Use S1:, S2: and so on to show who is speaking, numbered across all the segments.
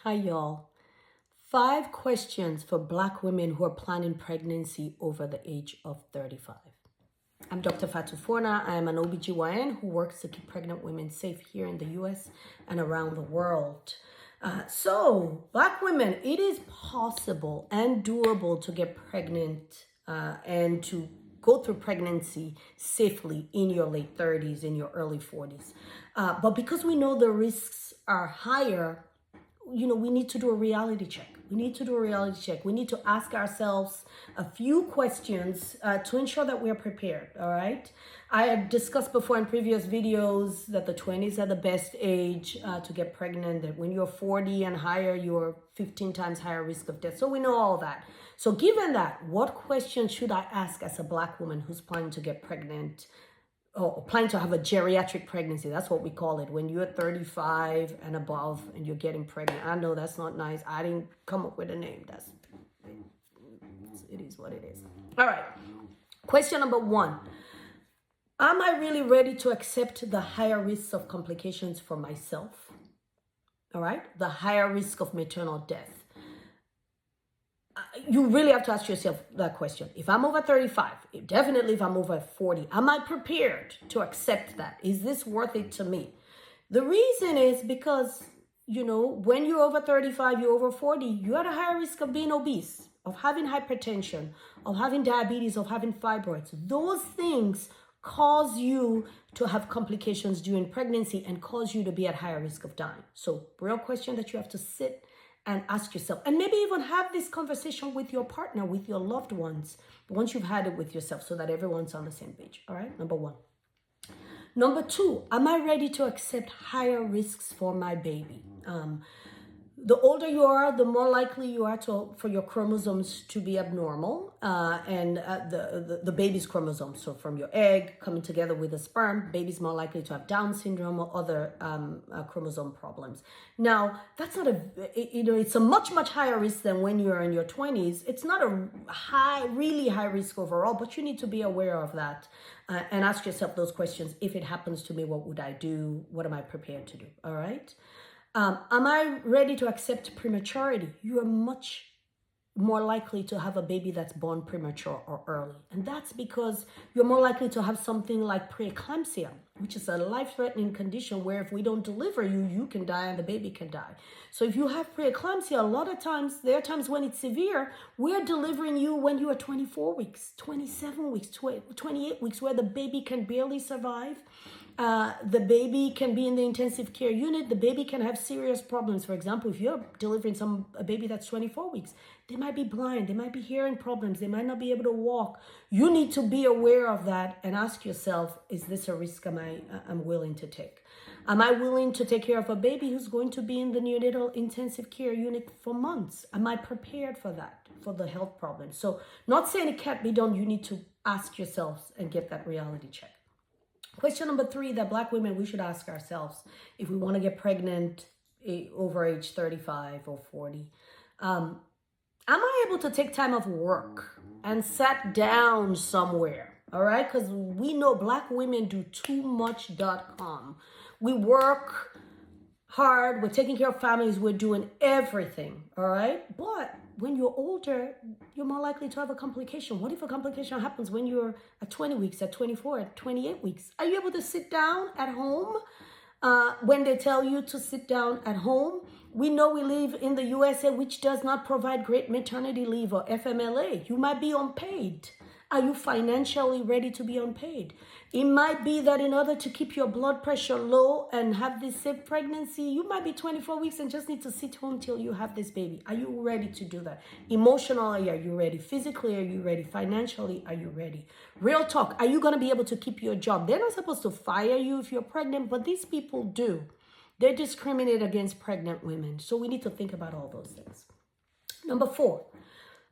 S1: Hi, y'all. 5 questions for Black women who are planning pregnancy over the age of 35. I'm Dr. Fatu Forna. I am an OBGYN who works to keep pregnant women safe here in the US and around the world. Black women, it is possible and doable to get pregnant and to go through pregnancy safely in your late 30s, in your early 40s. But because we know the risks are higher, we need to do a reality check. We need to ask ourselves a few questions to ensure that we're prepared, all right? I have discussed before in previous videos that the 20s are the best age to get pregnant, that when you're 40 and higher, you're 15 times higher risk of death. So we know all that. So given that, what questions should I ask as a Black woman who's planning to get pregnant or planning to have a geriatric pregnancy? That's what we call it. When you're 35 and above and you're getting pregnant. I know that's not nice. I didn't come up with a name. It is what it is. All right. Question number 1. Am I really ready to accept the higher risks of complications for myself? All right. The higher risk of maternal death. You really have to ask yourself that question. If I'm over 35, definitely if I'm over 40, am I prepared to accept that? Is this worth it to me? The reason is because, when you're over 35, you're over 40, you're at a higher risk of being obese, of having hypertension, of having diabetes, of having fibroids. Those things cause you to have complications during pregnancy and cause you to be at higher risk of dying. So, real question that you have to sit and ask yourself, and maybe even have this conversation with your partner, with your loved ones, once you've had it with yourself, so that everyone's on the same page. All right, number 1. Number 2, am I ready to accept higher risks for my baby? The older you are, the more likely you are for your chromosomes to be abnormal, and the baby's chromosomes. So from your egg coming together with the sperm, baby's more likely to have Down syndrome or other chromosome problems. Now, that's not it's a much, much higher risk than when you're in your 20s. It's not a really high risk overall, but you need to be aware of that and ask yourself those questions. If it happens to me, what would I do? What am I prepared to do? All right. Am I ready to accept prematurity? You are much more likely to have a baby that's born premature or early. And that's because you're more likely to have something like preeclampsia, which is a life-threatening condition where if we don't deliver you, you can die and the baby can die. So if you have preeclampsia, a lot of times, there are times when it's severe, we're delivering you when you are 24 weeks, 27 weeks, 28 weeks, where the baby can barely survive. The baby can be in the intensive care unit. The baby can have serious problems. For example, if you're delivering a baby that's 24 weeks, they might be blind. They might be hearing problems. They might not be able to walk. You need to be aware of that and ask yourself, is this a risk I'm willing to take? Am I willing to take care of a baby who's going to be in the neonatal intensive care unit for months? Am I prepared for that, for the health problems? So not saying it can't be done. You need to ask yourselves and get that reality check. Question number 3 that Black women, we should ask ourselves if we want to get pregnant over age 35 or 40. Am I able to take time off work and sat down somewhere? All right, because we know Black women do toomuch.com. We work hard, we're taking care of families, we're doing everything, all right? But when you're older, you're more likely to have a complication. What if a complication happens when you're at 20 weeks, at 24, at 28 weeks? Are you able to sit down at home when they tell you to sit down at home? We know we live in the USA, which does not provide great maternity leave or FMLA. You might be unpaid. Are you financially ready to be unpaid? It might be that in order to keep your blood pressure low and have this safe pregnancy, you might be 24 weeks and just need to sit home till you have this baby. Are you ready to do that? Emotionally, are you ready? Physically, are you ready? Financially, are you ready? Real talk, are you going to be able to keep your job? They're not supposed to fire you if you're pregnant, but these people do. They discriminate against pregnant women. So we need to think about all those things. Number 4,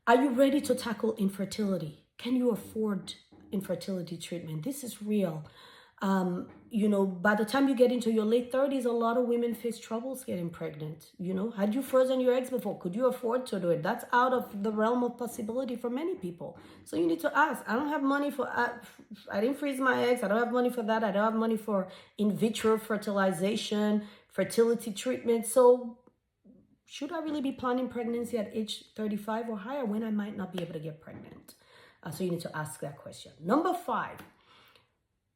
S1: are you ready to tackle infertility? Can you afford infertility treatment? This is real. By the time you get into your late 30s, a lot of women face troubles getting pregnant. Had you frozen your eggs before? Could you afford to do it? That's out of the realm of possibility for many people. So you need to ask. I don't have money for, I didn't freeze my eggs. I don't have money for that. I don't have money for in vitro fertilization, fertility treatment. So should I really be planning pregnancy at age 35 or higher when I might not be able to get pregnant? So you need to ask that question. Number 5,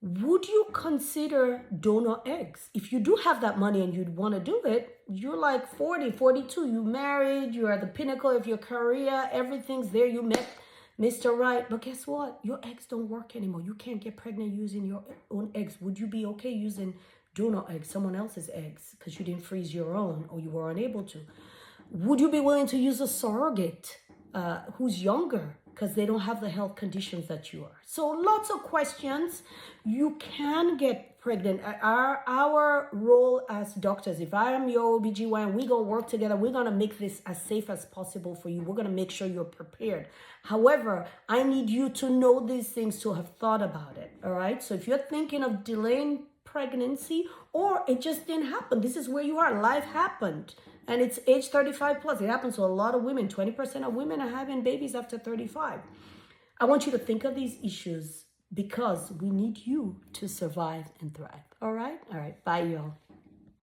S1: would you consider donor eggs? If you do have that money and you'd want to do it, you're like 40, 42, you married, you're at the pinnacle of your career, everything's there, you met Mr. Right. But guess what? Your eggs don't work anymore. You can't get pregnant using your own eggs. Would you be okay using donor eggs, someone else's eggs, because you didn't freeze your own or you were unable to? Would you be willing to use a surrogate who's younger because they don't have the health conditions that you are? So lots of questions. You can get pregnant. Our role as doctors, if I am your OBGYN, we're going to work together. We're going to make this as safe as possible for you. We're going to make sure you're prepared. However, I need you to know these things, to have thought about it. All right. So if you're thinking of delaying pregnancy, or it just didn't happen, this is where you are, life happened, and it's age 35 plus, it happens to a lot of women. 20% of women are having babies after 35. I want you to think of these issues because we need you to survive and thrive. All right. Bye, y'all.